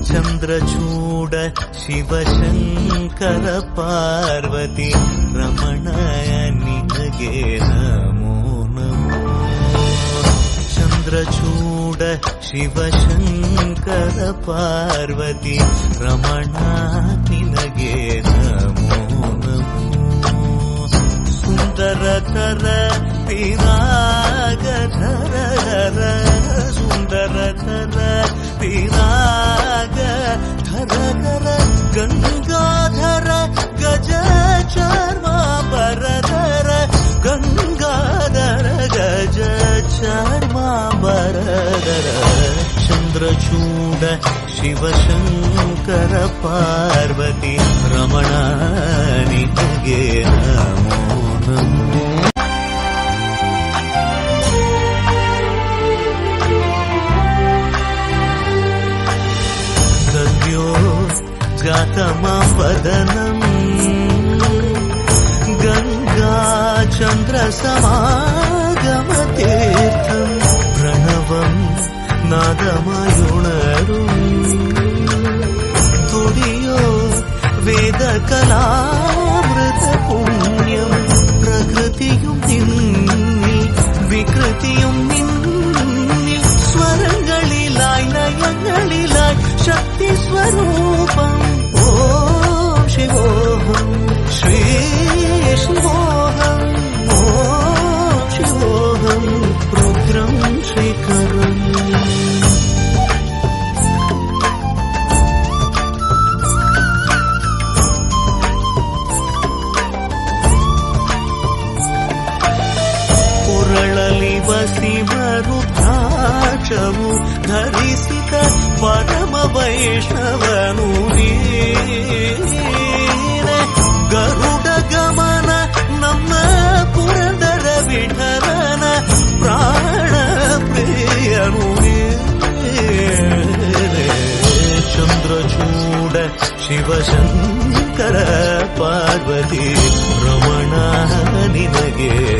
ಚಂದ್ರಚೂಡ ಶಿವಶಂಕರ ಪಾರ್ವತಿ ರಮಣ ನಿನಗೆ ನಮೋ ನಮೋ. ಚಂದ್ರಚೂಡ ಶಿವಶಂಕರ ಪಾರ್ವತಿ ರಮಣ ನಿನಗೆ ನಮೋ ನಮೋ. ಸುಂದರತರ ಪಿರಾಗಧರ ಸುಂದರತರ ಪಿರಾಗ ಧರ ಗಂಗಾಧರ ಗಜ ಚಾರ್ಮಾಂಬರಧರ ಗಂಗಾಧರ ಗಜ ಚಾರ್ಮಾಂಬರಧರ. ಚಂದ್ರಚೂಡ ಶಿವಶಂಕರ ಪಾರ್ವತಿ ರಮಣ ನಿನಗೆ ನಮೋ ನಮೋ. जातमावदनम् गंगा चंद्र समागमतीर्थम् प्रणवम् नादमयुणरुम् तुडियो वेदकलामृत पुण्यम् प्रकृतियुं निन्नि विकृतियुं निन्नि स्वरंगळिलाय് लयंगळिलाय് शक्ति स्वरूपम् ओम शिवोहम श्री शिवोहम ओम शिवोहम रुद्रं श्रीकरम्. पुरळलि वसिवरुद्राक्षवु धरिसित परम वैष्णवनु ನೀನೆ. ಗರುಡ ಗಮನ ನಮ್ಮ ಪುರಂದರ ವಿಠಲನ ಪ್ರಾಣ ಪ್ರಿಯನು ನೀನೆ. ಚಂದ್ರಚೂಡ ಶಿವಶಂಕರ ಪಾರ್ವತಿ ರಮಣ ನಿನಗೆ